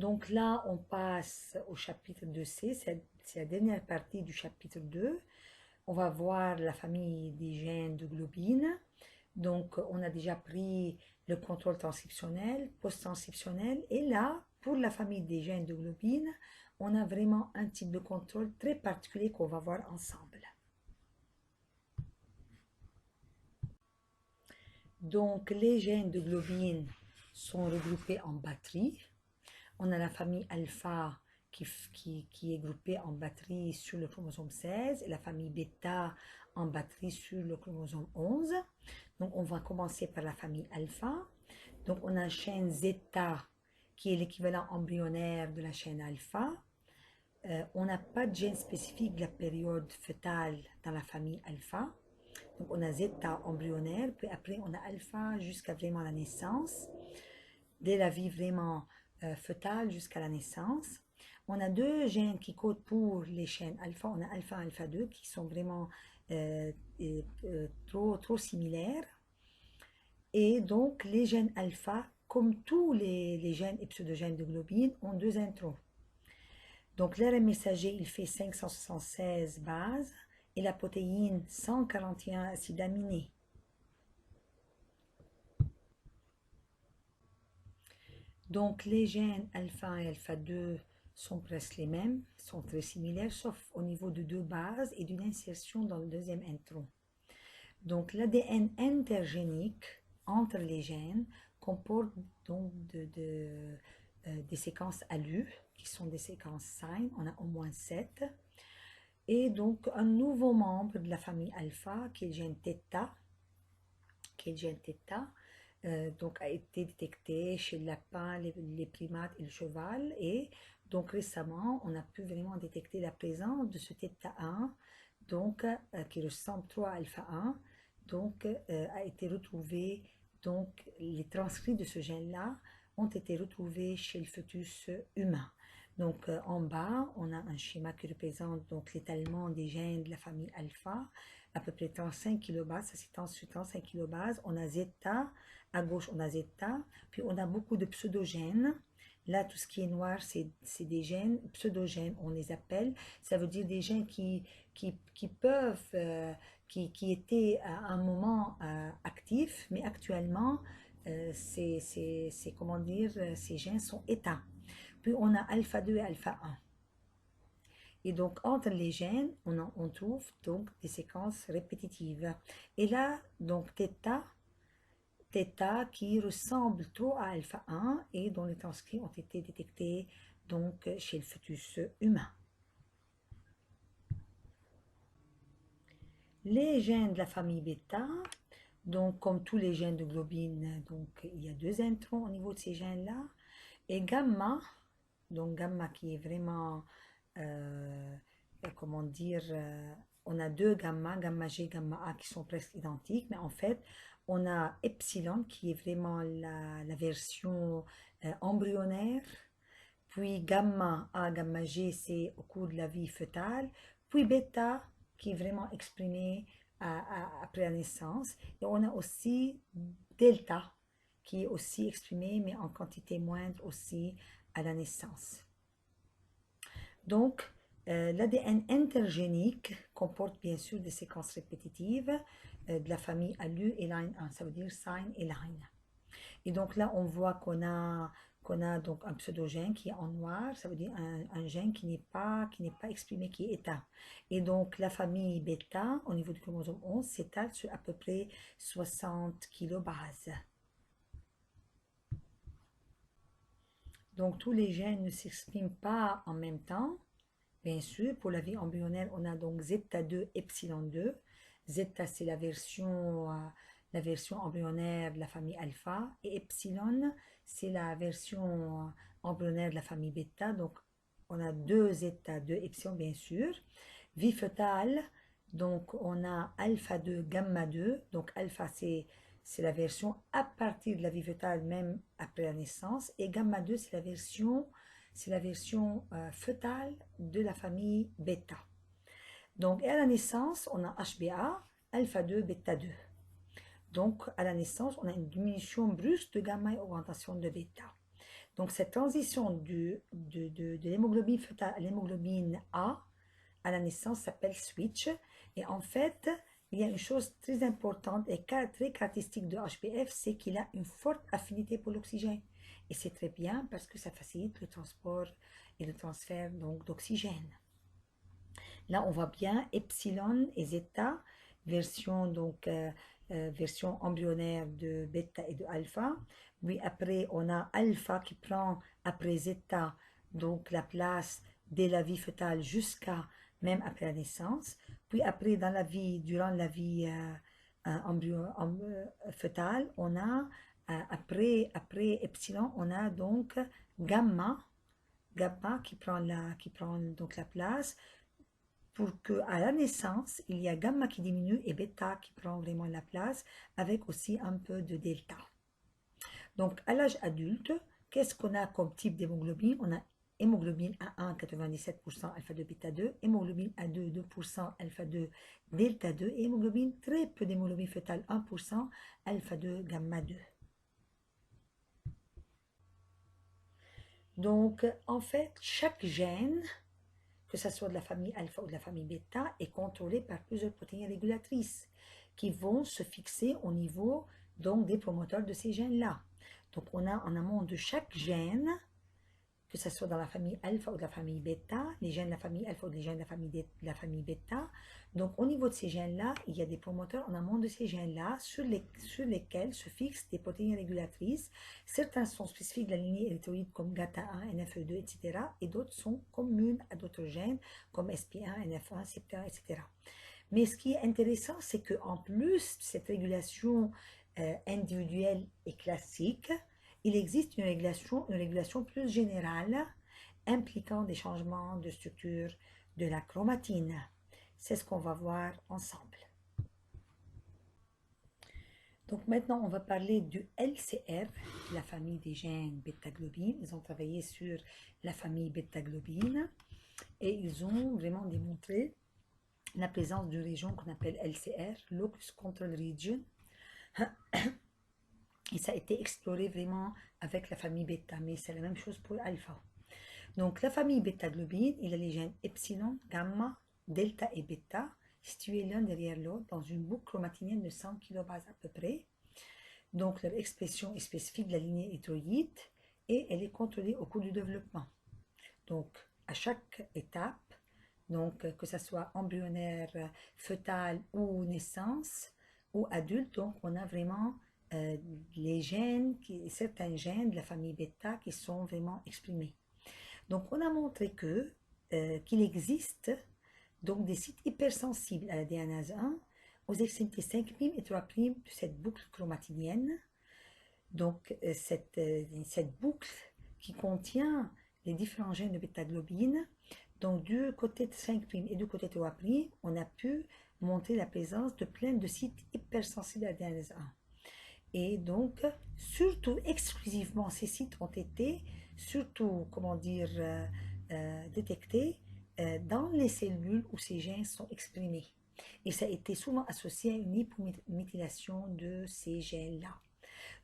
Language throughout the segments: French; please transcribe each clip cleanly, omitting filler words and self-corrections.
Donc là, on passe au chapitre 2C, c'est la dernière partie du chapitre 2. On va voir la famille des gènes de globine. Donc, on a déjà pris le contrôle transcriptionnel, post-transcriptionnel. Et là, pour la famille des gènes de globine, on a vraiment un type de contrôle très particulier qu'on va voir ensemble. Donc, les gènes de globine sont regroupés en batteries. On a la famille alpha qui est groupée en batterie sur le chromosome 16 et la famille bêta en batterie sur le chromosome 11. Donc, on va commencer par la famille alpha. Donc, on a la chaîne zeta qui est l'équivalent embryonnaire de la chaîne alpha. On n'a pas de gène spécifique de la période fœtale dans la famille alpha. Donc, on a zeta embryonnaire, puis après, on a alpha jusqu'à vraiment la naissance. Dès la vie vraiment fœtale jusqu'à la naissance. On a deux gènes qui codent pour les chaînes alpha. On a alpha et alpha 2 qui sont vraiment trop similaires. Et donc, les gènes alpha, comme tous les gènes et pseudogènes de globine, ont deux intros. Donc, l'ARN messager, il fait 576 bases et la protéine 141 acides aminés. Donc, les gènes alpha et alpha 2 sont presque les mêmes, sont très similaires, sauf au niveau de deux bases et d'une insertion dans le deuxième intron. Donc, l'ADN intergénique entre les gènes comporte donc des séquences ALU, qui sont des séquences SIGN, on a au moins 7. Et donc, un nouveau membre de la famille alpha, qui est le gène θ, donc a été détecté chez le lapin, les primates et le cheval. Et donc récemment, on a pu vraiment détecter la présence de ce θ1, donc qui ressemble trop à alpha 1, donc a été retrouvé. Donc les transcrits de ce gène-là ont été retrouvés chez le fœtus humain. Donc en bas, on a un schéma qui représente donc l'étalement des gènes de la famille alpha, à peu près 35 kilobases, ça c'est sur 35 kilobases. On a zeta, à gauche on a zeta, puis on a beaucoup de pseudogènes. Là, tout ce qui est noir, c'est des gènes pseudogènes, on les appelle. Ça veut dire des gènes qui peuvent, qui étaient à un moment actifs, mais actuellement, comment dire, ces gènes sont éteints. Puis on a alpha 2 et alpha 1. Et donc, entre les gènes, on trouve donc des séquences répétitives. Et là, donc, θ qui ressemble trop à alpha 1 et dont les transcrits ont été détectés donc chez le fœtus humain. Les gènes de la famille bêta, donc comme tous les gènes de globine, donc il y a deux introns au niveau de ces gènes-là. Et gamma, donc gamma qui est vraiment, comment dire, on a deux gamma, gamma G, gamma A qui sont presque identiques, mais en fait, on a epsilon qui est vraiment la version embryonnaire, puis gamma A, gamma G, c'est au cours de la vie fœtale, puis bêta qui est vraiment exprimé après la naissance, et on a aussi delta qui est aussi exprimé, mais en quantité moindre aussi à la naissance. Donc, l'ADN intergénique comporte bien sûr des séquences répétitives de la famille ALU et line 1, ça veut dire sign et line. Et donc là, on voit qu'on a donc un pseudogène qui est en noir, ça veut dire un gène qui n'est pas exprimé, qui est éteint. Et donc la famille bêta, au niveau du chromosome 11, s'étale sur à peu près 60 kilobases. Donc tous les gènes ne s'expriment pas en même temps. Bien sûr, pour la vie embryonnaire, on a donc zeta2, epsilon 2. Zeta, c'est la version embryonnaire de la famille alpha. Et epsilon, c'est la version embryonnaire de la famille bêta. Donc, on a deux zeta, deux epsilon, bien sûr. Vie fœtale, donc on a alpha 2, gamma 2. Donc, alpha, c'est la version à partir de la vie fœtale, même après la naissance. Et gamma 2, c'est la version fœtale de la famille bêta. Donc, à la naissance, on a HbA, alpha 2, bêta 2. Donc, à la naissance, on a une diminution brusque de gamma et augmentation de bêta. Donc cette transition de l'hémoglobine fœtale à l'hémoglobine A à la naissance s'appelle switch. Et en fait, il y a une chose très importante et très caractéristique de HbF, c'est qu'il a une forte affinité pour l'oxygène. Et c'est très bien parce que ça facilite le transport et le transfert donc d'oxygène. Là, on voit bien epsilon et zeta, version, version embryonnaire de bêta et de alpha. Puis après, on a alpha qui prend après zeta, donc la place dès la vie fœtale jusqu'à même après la naissance. Puis après, dans la vie, durant la vie fœtale, on a après epsilon, on a donc gamma, qui prend donc la place pour qu'à la naissance, il y a gamma qui diminue et bêta qui prend vraiment la place, avec aussi un peu de delta. Donc, à l'âge adulte, qu'est-ce qu'on a comme type d'hémoglobine? On a hémoglobine A1, 97% alpha-2, bêta-2, hémoglobine A2, 2%, alpha-2, delta-2, et hémoglobine, très peu d'hémoglobine fœtale, 1%, alpha-2, gamma-2. Donc, en fait, chaque gène, que ce soit de la famille alpha ou de la famille bêta, est contrôlé par plusieurs protéines régulatrices qui vont se fixer au niveau donc des promoteurs de ces gènes-là. Donc on a en amont de chaque gène, que ce soit dans la famille alpha ou de la famille bêta, les gènes de la famille alpha ou les gènes de la famille bêta. Donc au niveau de ces gènes-là, il y a des promoteurs en amont de ces gènes-là sur lesquels se fixent des protéines régulatrices. Certains sont spécifiques de la lignée érythroïde comme GATA1, NFE2, etc. Et d'autres sont communes à d'autres gènes comme SP1, NF1, CYP1, etc. Mais ce qui est intéressant, c'est qu'en plus de cette régulation individuelle et classique, il existe une régulation plus générale impliquant des changements de structure de la chromatine. C'est ce qu'on va voir ensemble. Donc maintenant, on va parler du LCR, la famille des gènes bêta-globine. Ils ont travaillé sur la famille bêta-globine et ils ont vraiment démontré la présence d'une région qu'on appelle LCR, Locus Control Region. Et ça a été exploré vraiment avec la famille bêta, mais c'est la même chose pour alpha. Donc la famille bêta-globine, il a les gènes epsilon, gamma, delta et bêta, situés l'un derrière l'autre dans une boucle chromatinienne de 100 kilobases à peu près. Donc leur expression est spécifique de la lignée érythroïde et elle est contrôlée au cours du développement. Donc à chaque étape, donc que ce soit embryonnaire, fœtal ou naissance ou adulte, donc on a vraiment les gènes, certains gènes de la famille bêta qui sont vraiment exprimés. Donc on a montré qu'il existe donc des sites hypersensibles à la DNase 1 aux extrémités 5' et 3' de cette boucle chromatinienne. Donc cette boucle qui contient les différents gènes de bêta-globine. Donc du côté de 5' et du côté de 3', on a pu montrer la présence de plein de sites hypersensibles à la DNase 1. Et donc, surtout, exclusivement, ces sites ont été, surtout, comment dire, détectés dans les cellules où ces gènes sont exprimés. Et ça a été souvent associé à une hypométhylation de ces gènes-là.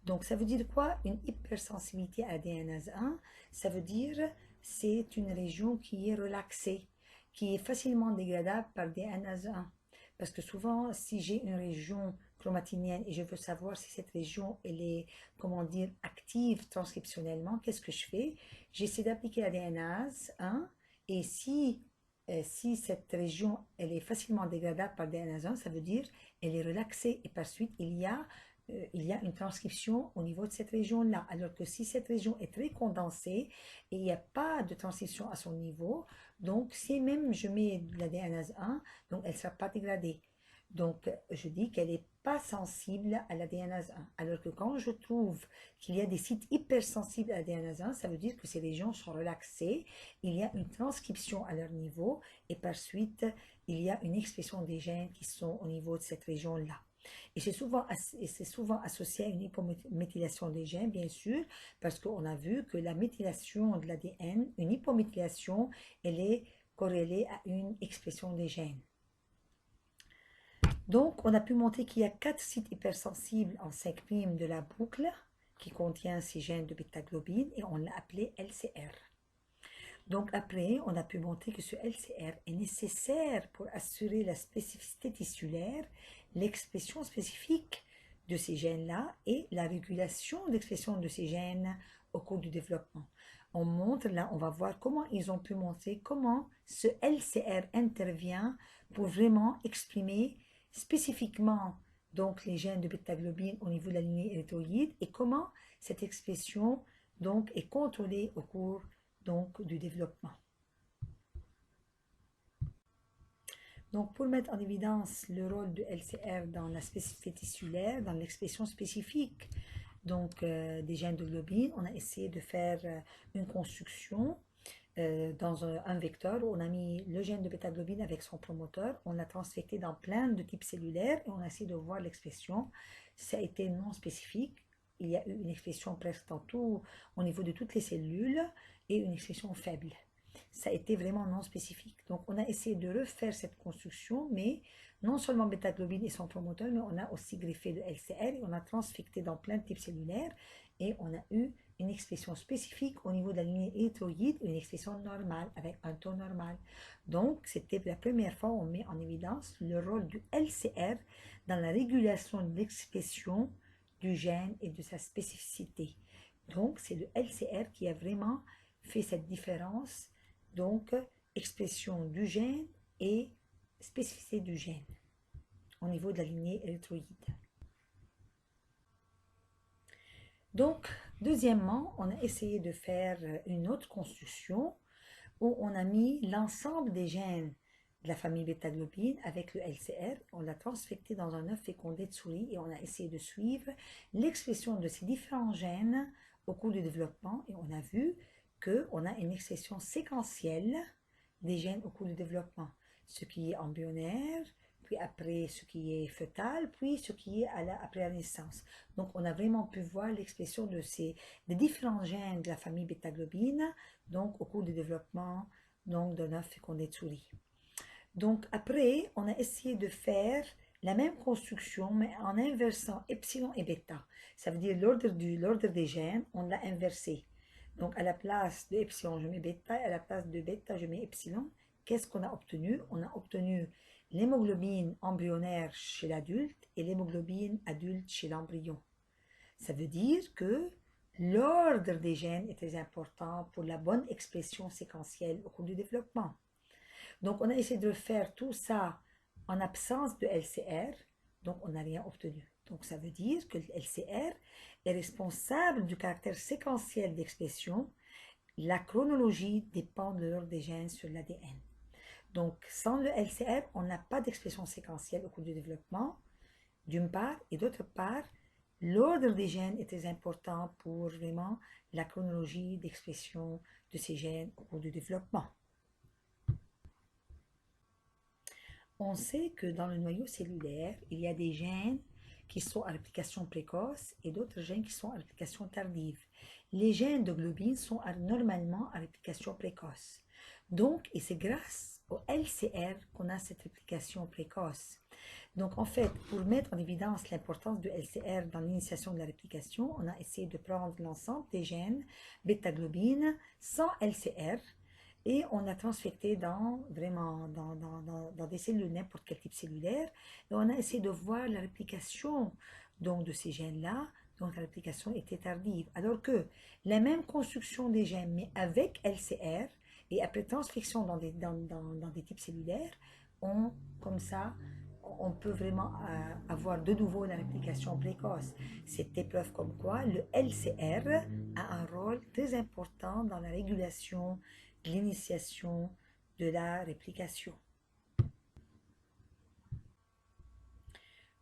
Donc, ça veut dire quoi? Une hypersensibilité à l'ADNase 1, ça veut dire c'est une région qui est relaxée, qui est facilement dégradable par DNase 1. Parce que souvent, si j'ai une région chromatinienne et je veux savoir si cette région elle est, comment dire, active transcriptionnellement, qu'est-ce que je fais? J'essaie d'appliquer la DNase 1 et si cette région elle est facilement dégradable par DNase 1, ça veut dire elle est relaxée et par suite il y a une transcription au niveau de cette région-là. Alors que si cette région est très condensée et il n'y a pas de transcription à son niveau, donc si même je mets de la DNase 1, donc elle ne sera pas dégradée. Donc je dis qu'elle n'est pas sensible à la DNase 1. Alors que quand je trouve qu'il y a des sites hypersensibles à la DNase 1, ça veut dire que ces régions sont relaxées, il y a une transcription à leur niveau et par suite il y a une expression des gènes qui sont au niveau de cette région-là. Et c'est souvent associé à une hypométhylation des gènes, bien sûr, parce qu'on a vu que la méthylation de l'ADN, une hypométhylation, elle est corrélée à une expression des gènes. Donc, on a pu montrer qu'il y a 4 sites hypersensibles en 5' de la boucle qui contient ces gènes de bêta-globine et on l'a appelé LCR. Donc après, on a pu montrer que ce LCR est nécessaire pour assurer la spécificité tissulaire, l'expression spécifique de ces gènes-là et la régulation d'expression de ces gènes au cours du développement. On montre là, on va voir comment ils ont pu montrer comment ce LCR intervient pour vraiment exprimer spécifiquement donc les gènes de bêta-globine au niveau de la lignée érythroïde et comment cette expression donc est contrôlée au cours donc du développement. Donc pour mettre en évidence le rôle de LCR dans la spécificité tissulaire, dans l'expression spécifique donc des gènes de globine, on a essayé de faire une construction dans un vecteur où on a mis le gène de bêta-globine avec son promoteur, on l'a transfecté dans plein de types cellulaires et on a essayé de voir l'expression. Ça a été non spécifique. Il y a eu une expression presque dans tout, au niveau de toutes les cellules et une expression faible. Ça a été vraiment non spécifique. Donc on a essayé de refaire cette construction, mais non seulement bêta-globine et son promoteur, mais on a aussi greffé de LCR et on a transfecté dans plein de types cellulaires et on a eu une expression spécifique au niveau de la lignée érythroïde, une expression normale avec un taux normal. Donc c'était la première fois où on met en évidence le rôle du LCR dans la régulation de l'expression du gène et de sa spécificité. Donc c'est le LCR qui a vraiment fait cette différence, donc expression du gène et spécificité du gène au niveau de la lignée érythroïde. Donc, deuxièmement, on a essayé de faire une autre construction où on a mis l'ensemble des gènes de la famille bêta-globine avec le LCR. On l'a transfecté dans un œuf fécondé de souris et on a essayé de suivre l'expression de ces différents gènes au cours du développement et on a vu qu'on a une expression séquentielle des gènes au cours du développement, ce qui est embryonnaire, puis après ce qui est fœtal, puis ce qui est après la naissance. Donc on a vraiment pu voir l'expression des différents gènes de la famille bêta-globine donc au cours du développement d'un œuf fécondé de souris. Donc après, on a essayé de faire la même construction, mais en inversant epsilon et bêta. Ça veut dire l'ordre des gènes, on l'a inversé. Donc à la place de epsilon, je mets bêta, à la place de bêta, je mets epsilon. Qu'est-ce qu'on a obtenu? On a obtenu l'hémoglobine embryonnaire chez l'adulte et l'hémoglobine adulte chez l'embryon. Ça veut dire que l'ordre des gènes est très important pour la bonne expression séquentielle au cours du développement. Donc, on a essayé de faire tout ça en absence de LCR, donc on n'a rien obtenu. Donc, ça veut dire que le LCR est responsable du caractère séquentiel d'expression. La chronologie dépend de l'ordre des gènes sur l'ADN. Donc, sans le LCR, on n'a pas d'expression séquentielle au cours du développement, d'une part, et d'autre part, l'ordre des gènes est très important pour vraiment la chronologie d'expression de ces gènes au cours du développement. On sait que dans le noyau cellulaire, il y a des gènes qui sont à réplication précoce et d'autres gènes qui sont à réplication tardive. Les gènes de globine sont normalement à réplication précoce. Donc, et c'est grâce au LCR qu'on a cette réplication précoce. Donc, en fait, pour mettre en évidence l'importance du LCR dans l'initiation de la réplication, on a essayé de prendre l'ensemble des gènes bêta-globine sans LCR et on a transfecté dans des cellules, n'importe quel type cellulaire, et on a essayé de voir la réplication donc, de ces gènes-là. Donc, la réplication était tardive. Alors que la même construction des gènes, mais avec LCR, et après transfection dans des types cellulaires, comme ça, on peut vraiment avoir de nouveau la réplication précoce. C'est une preuve comme quoi le LCR a un rôle très important dans la régulation de l'initiation de la réplication.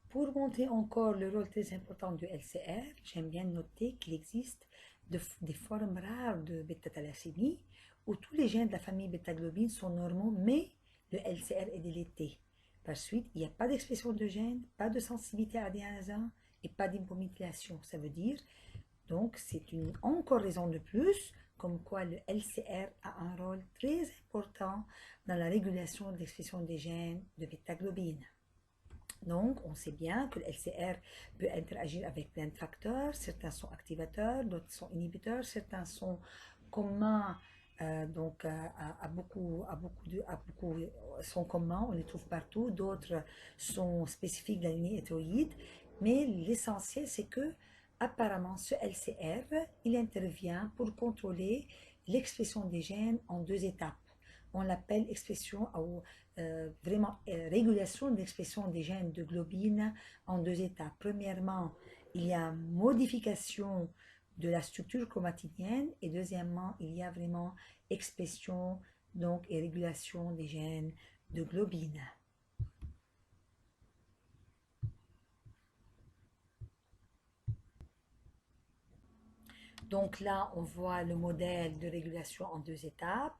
Pour montrer encore le rôle très important du LCR, j'aime bien noter qu'il existe des formes rares de bêta-thalassémie où tous les gènes de la famille bêta-globine sont normaux, mais le LCR est délété. Par suite, il n'y a pas d'expression de gènes, pas de sensibilité à l'ADN 1 et pas d'hypomethylation. Ça veut dire, donc, c'est une encore raison de plus, comme quoi le LCR a un rôle très important dans la régulation de l'expression des gènes de bêta-globine. Donc, on sait bien que le LCR peut interagir avec plein de facteurs. Certains sont activateurs, d'autres sont inhibiteurs, certains sont communs, à beaucoup sont communs, on les trouve partout. D'autres sont spécifiques de la lignée hétéroïde. Mais l'essentiel, c'est que apparemment, ce LCR, il intervient pour contrôler l'expression des gènes en deux étapes. On l'appelle expression vraiment régulation de l'expression des gènes de globine en deux étapes. Premièrement, il y a modification de la structure chromatinienne et deuxièmement, il y a vraiment expression donc, et régulation des gènes de globine. Donc là, on voit le modèle de régulation en deux étapes,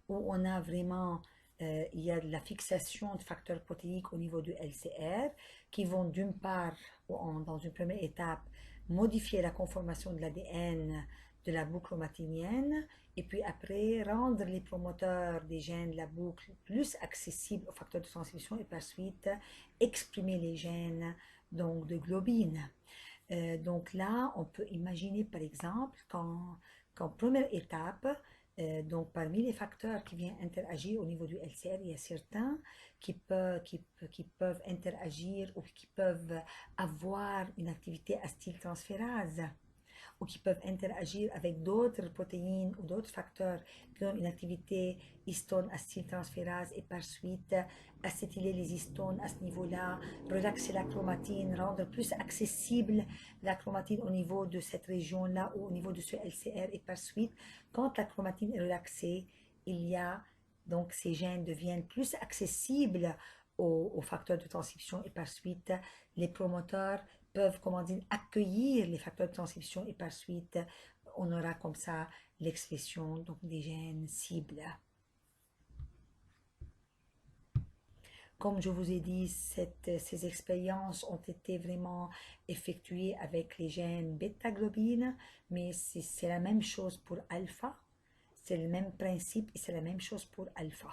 où on a vraiment, il y a de la fixation de facteurs protéiques au niveau du LCR, qui vont d'une part, dans une première étape, modifier la conformation de l'ADN de la boucle chromatinienne, et puis après, rendre les promoteurs des gènes de la boucle plus accessibles aux facteurs de transcription, et par suite, exprimer les gènes donc, de globine. Donc là, on peut imaginer par exemple qu'en première étape, donc parmi les facteurs qui viennent interagir au niveau du LCR, il y a certains qui peuvent interagir ou qui peuvent avoir une activité acetyltransférase ou qui peuvent interagir avec d'autres protéines ou d'autres facteurs qui ont une activité histone acetyltransférase et par suite acétyler les histones à ce niveau-là, relaxer la chromatine, rendre plus accessible la chromatine au niveau de cette région-là ou au niveau de ce LCR et par suite, quand la chromatine est relaxée, il y a donc ces gènes deviennent plus accessibles aux facteurs de transcription et par suite les promoteurs peuvent, comment dire, accueillir les facteurs de transcription et par suite, on aura comme ça l'expression donc, des gènes cibles. Comme je vous ai dit, ces expériences ont été vraiment effectuées avec les gènes bêta-globine, mais c'est la même chose pour alpha, c'est le même principe et c'est la même chose pour alpha.